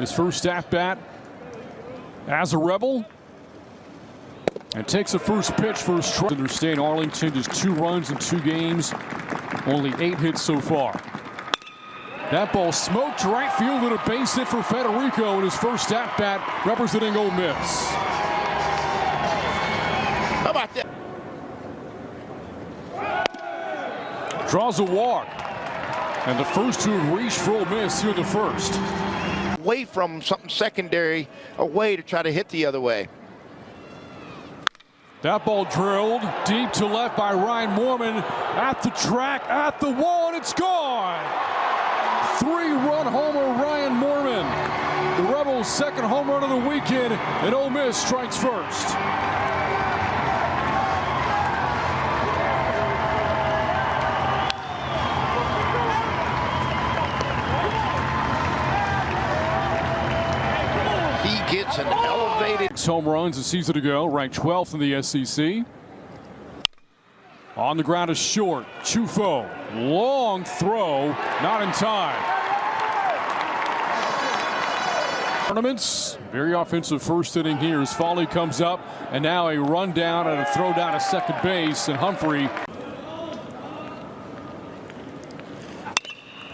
his first at-bat as a Rebel. And takes the first pitch for a strike. Understand Arlington just 2 runs in 2 games. Only 8 hits so far. That ball smoked to right field and a base hit for Federico in his first at-bat representing Ole Miss. How about that? Draws a walk. And the first 2 have reached for Ole Miss here in the first. Away from something secondary, away to try to hit the other way. That ball drilled deep to left by Ryan Moorman at the track, at the wall, and it's gone. 3-run homer, Ryan Moorman. The Rebels' second home run of the weekend, and Ole Miss strikes first. Gets an elevated 6 home runs a season ago, ranked 12th in the SEC. On the ground is short. Chufo, long throw, not in time. Tournaments, very offensive first inning here as Foley comes up, and now a run down and a throw down to second base, and Humphrey.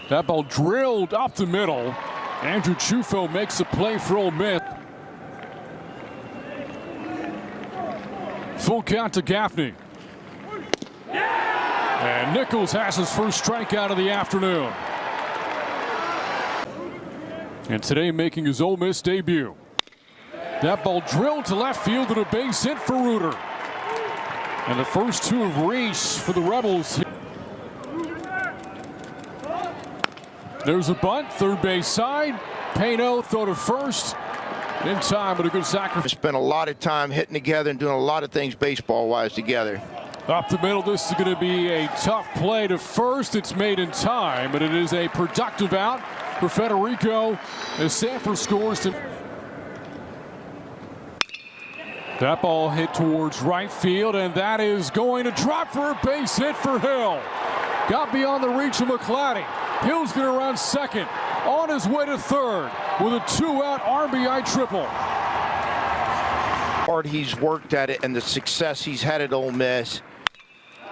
That ball drilled up the middle. Andrew Chufo makes a play for Ole Miss. Full count to Gaffney. And Nichols has his first strikeout of the afternoon. And today making his Ole Miss debut. That ball drilled to left field and a base hit for Reuter. And the first 2 have reached for the Rebels. There's a bunt, third base side. Pano throw to first. In time, but a good sacrifice. Spent a lot of time hitting together and doing a lot of things baseball-wise together. Up the middle, this is going to be a tough play to first. It's made in time, but it is a productive out for Federico as Sanford scores. That ball hit towards right field, and that is going to drop for a base hit for Hill. Got beyond the reach of McClatty. Hill's going to run second. On his way to third with a 2-out RBI triple. Hard he's worked at it and the success he's had at Ole Miss.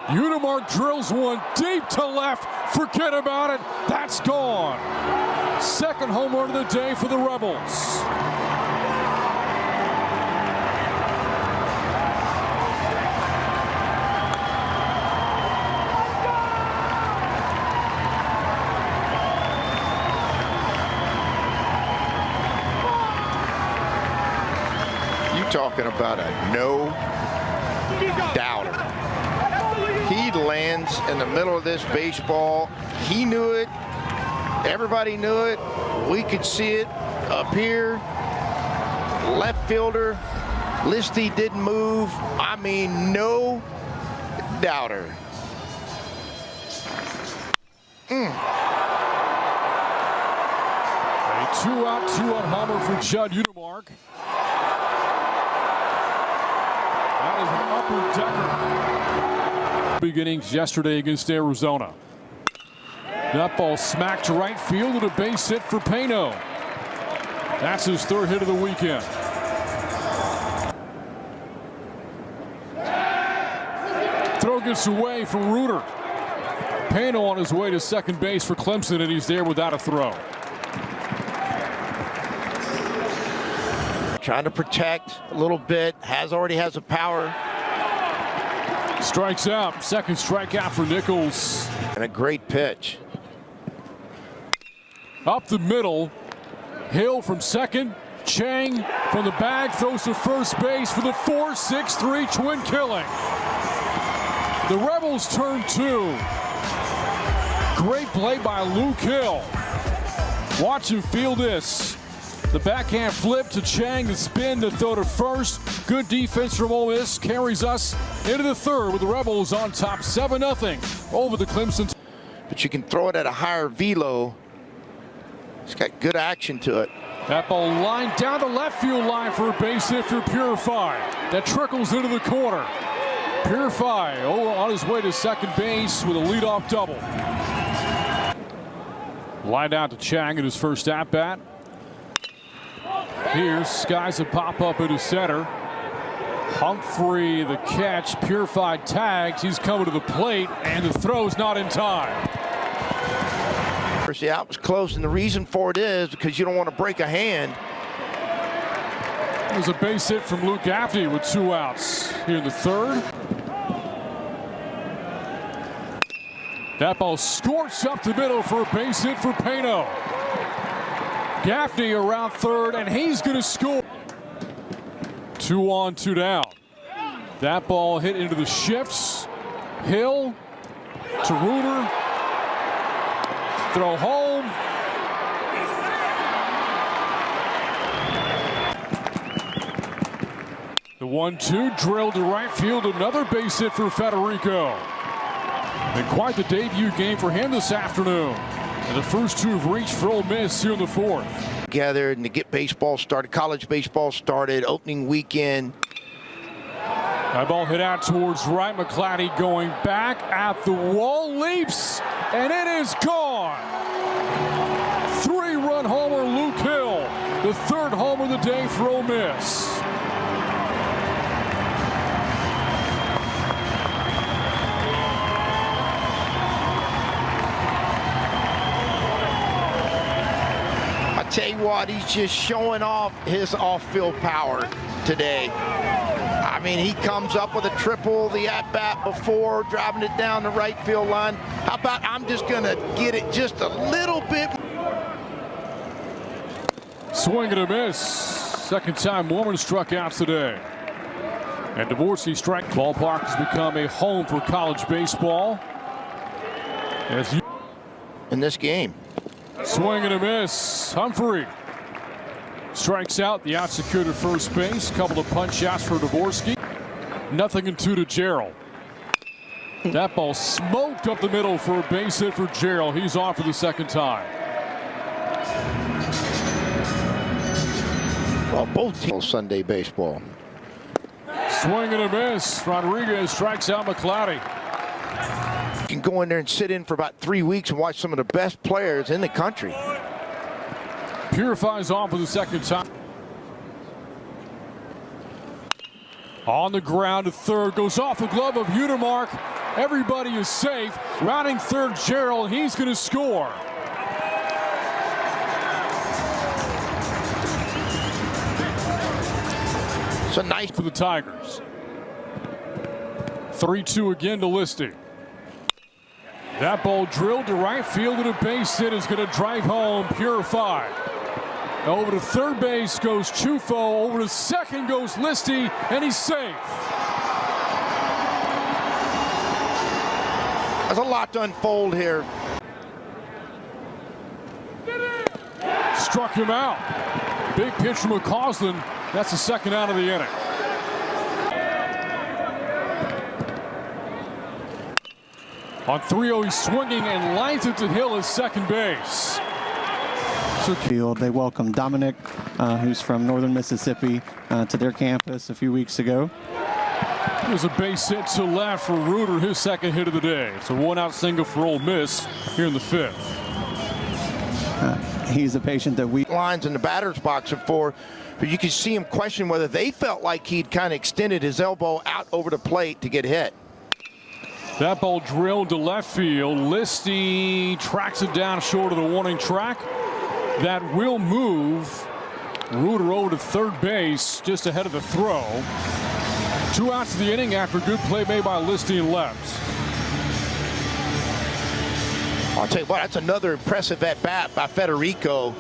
Udemark drills one deep to left. Forget about it. That's gone. Second home run of the day for the Rebels. Talking about a no-doubter. He lands in the middle of this baseball. He knew it. Everybody knew it. We could see it up here. Left fielder. Listy didn't move. I mean, no doubter. A 2-out, 2-run homer for Judd Udemark. That is an upper decker. Beginnings yesterday against Arizona. That ball smacked to right field and a base hit for Pano. That's his 3rd hit of the weekend. Throw gets away from Reuter. Pano on his way to second base for Clemson, and he's there without a throw. Trying to protect a little bit. Already has a power. Strikes out. Second strikeout for Nichols. And a great pitch. Up the middle. Hill from second. Chang from the bag throws to first base for the 4-6-3 twin killing. The Rebels turn 2. Great play by Luke Hill. Watch him feel this. The backhand flip to Chang, the spin to throw to first. Good defense from Ole Miss carries us into the 3rd with the Rebels on top 7-0 over the Clemson. But you can throw it at a higher velo. It's got good action to it. That ball lined down the left field line for a base hit for Purify. That trickles into the corner. Purify on his way to second base with a leadoff double. Line out to Chang in his first at-bat. Here's skies a pop up into center. Humphrey, the catch, purified tags. He's coming to the plate, and the throw's not in time. Yeah, it was close, and the reason for it is because you don't want to break a hand. There's a base hit from Luke Gaffney with 2 outs here in the third. That ball scorched up the middle for a base hit for Pano. Gaffney around third, and he's going to score. 2 on, 2 down. That ball hit into the shifts. Hill to Reuter. Throw home. The 1-2 drilled to right field. Another base hit for Federico. And quite the debut game for him this afternoon. And the first 2 have reached for Ole Miss here in the fourth. Together and to get baseball started, college baseball started, opening weekend. That ball hit out towards right. McClatty going back at the wall, leaps, and it is gone. 3-run homer, Luke Hill, the 3rd homer of the day for Ole Miss. Tell you what, he's just showing off his off-field power today. I mean, he comes up with a triple, the at-bat before, driving it down the right field line. How about I'm just going to get it just a little bit. Swing and a miss. Second time Mormon struck out today. And Dvorsky strike. Ballpark has become a home for college baseball. In this game. Swing and a miss. Humphrey strikes out. The out secured at first base. Couple of punch shots for Dvorsky. 0-2 to Gerald. That ball smoked up the middle for a base hit for Gerald. He's on for the second time. Well, both teams Sunday baseball. Swing and a miss. Rodriguez strikes out McClatty. You can go in there and sit in for about 3 weeks and watch some of the best players in the country. Purifies on for the second time. On the ground to third. Goes off the glove of Unimark. Everybody is safe. Rounding third, Gerald. He's going to score. So nice for the Tigers. 3-2 again to Listy. That ball drilled to right field, and a base hit is going to drive home. Purified. Over to third base goes Chufo. Over to second goes Listy, and he's safe. There's a lot to unfold here. Struck him out. Big pitch from McCausland. That's the second out of the inning. On 3-0, he's swinging and lines it to Hill at second base. Field. They welcomed Dominic, who's from northern Mississippi, to their campus a few weeks ago. There's a base hit to left for Reuter, his second hit of the day. It's a 1-out single for Ole Miss here in the 5th. He's a patient that we lines in the batter's box for, but you can see him question whether they felt like he'd kind of extended his elbow out over the plate to get hit. That ball drilled to left field. Listy tracks it down short of the warning track. That will move Reuter over to third base just ahead of the throw. 2 outs of the inning after good play made by Listy and left. I'll tell you what, that's another impressive at-bat by Federico.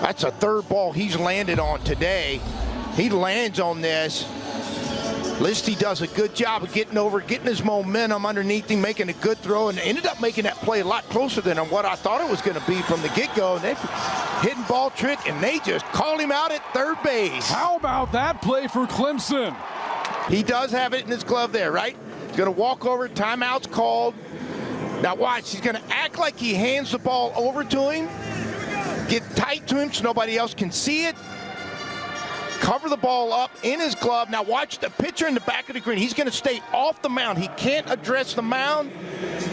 That's a third ball he's landed on today. He lands on this. Listy does a good job of getting over, getting his momentum underneath him, making a good throw, and ended up making that play a lot closer than what I thought it was going to be from the get-go. And they hidden ball trick, and they just called him out at third base. How about that play for Clemson? He does have it in his glove there, right? He's going to walk over, timeout's called. Now watch, he's going to act like he hands the ball over to him, get tight to him so nobody else can see it, cover the ball up in his glove. Now watch the pitcher in the back of the green. He's going to stay off the mound. He can't address the mound.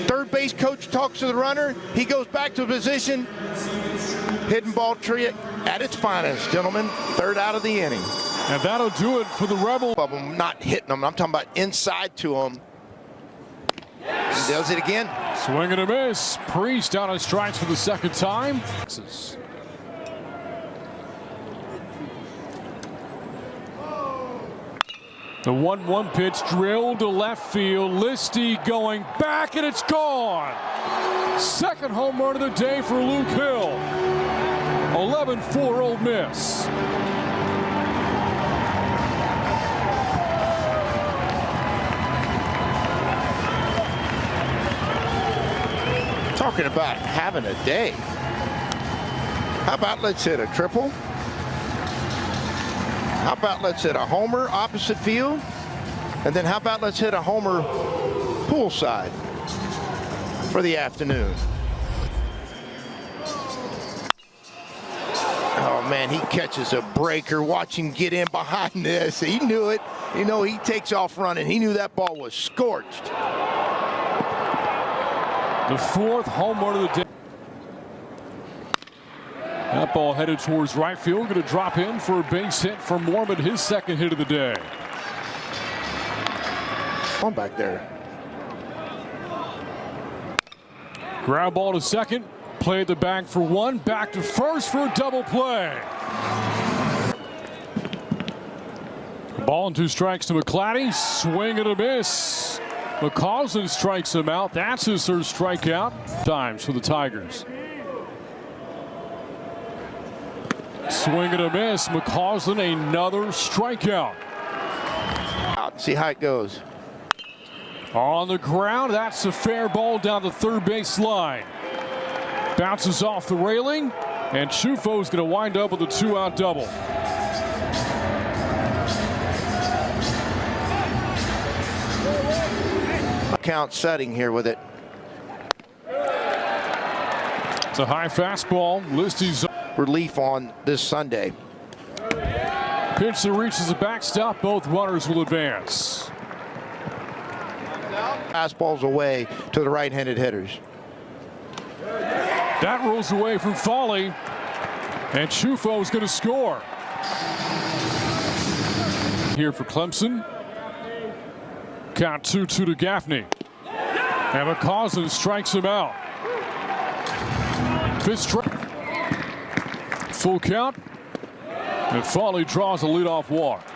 Third base coach talks to the runner. He goes back to position. hidden ball trick at its finest, gentlemen. Third out of the inning. And that'll do it for the Rebels. Of them not hitting them. I'm talking about inside to them. He does it again. Swing and a miss. Priest out of strikes for the second time. The 1-1 pitch drilled to left field. Listy going back, and it's gone. Second home run of the day for Luke Hill. 11-4 Ole Miss. Talking about having a day. How about let's hit a triple? How about let's hit a homer opposite field? And then how about let's hit a homer poolside for the afternoon? Oh man, he catches a breaker. Watch him get in behind this. He knew it. You know, he takes off running. He knew that ball was scorched. The fourth home run of the day. That ball headed towards right field. Going to drop in for a base hit for Mormon, his second hit of the day. On back there. Ground ball to second. Play at the back for one. Back to first for a double play. Ball and 2 strikes to McClatty. Swing and a miss. McCausland strikes him out. That's his third strikeout. Times for the Tigers. Swing and a miss. McCausland another strikeout. See how it goes. On the ground, that's a fair ball down the third base line. Bounces off the railing, and Chufo's going to wind up with a 2-out double. Count setting here with it. It's a high fastball. Listy's Relief on this Sunday. pitch that reaches the backstop. Both runners will advance. Fastballs away to the right-handed hitters. That rolls away from Foley, and Chufo's going to score. Here for Clemson. Count 2-2 to Gaffney. And McCausland strikes him out. Fifth strike. Full count. And Foley draws a leadoff walk.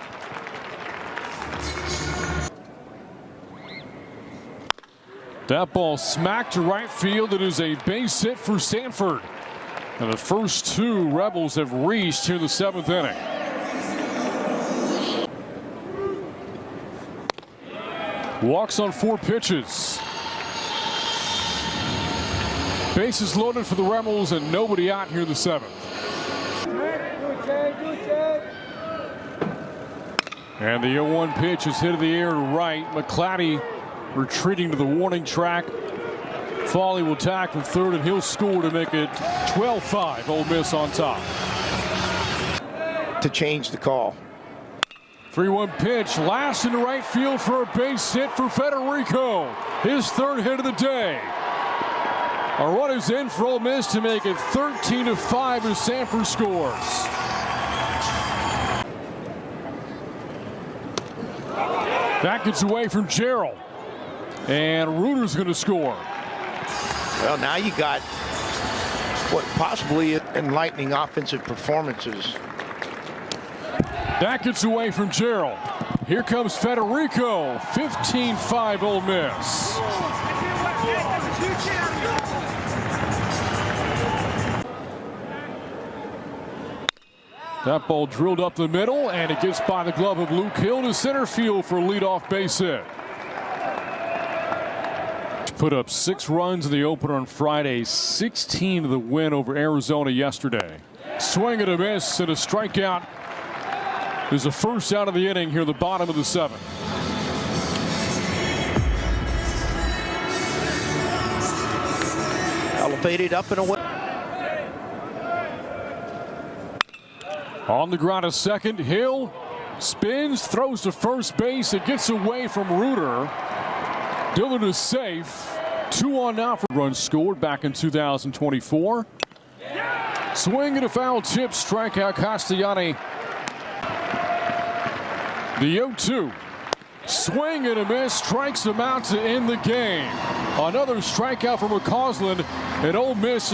That ball smacked to right field. It is a base hit for Sanford. And the first 2 Rebels have reached here in the 7th inning. Walks on 4 pitches. Bases loaded for the Rebels and nobody out here in the 7th. And the 0-1 pitch is hit in the air to right. McClatty retreating to the warning track. Foley will tackle third, and he'll score to make it 12-5. Ole Miss on top. To change the call. 3-1 pitch, last in the right field for a base hit for Federico. His third hit of the day. A run is in for Ole Miss to make it 13-5 as Sanford scores. That gets away from Gerald. And Reuter's going to score. Well, now you got what possibly enlightening offensive performances. That gets away from Gerald. Here comes Federico. 15-5 Ole Miss. That ball drilled up the middle, and it gets by the glove of Luke Hill to center field for a leadoff base hit. Put up 6 runs in the opener on Friday, 16 to the win over Arizona yesterday. Swing and a miss and a strikeout. There's the first out of the inning here, the bottom of the 7th. Elevated up and away. On the ground, a second. Hill spins, throws to first base. It gets away from Reuter. Dillard is safe. 2 on now for runs scored back in 2024. Swing and a foul tip, strikeout Castellani. The 0-2. Swing and a miss, strikes him out to end the game. Another strikeout from McCausland, and Ole Miss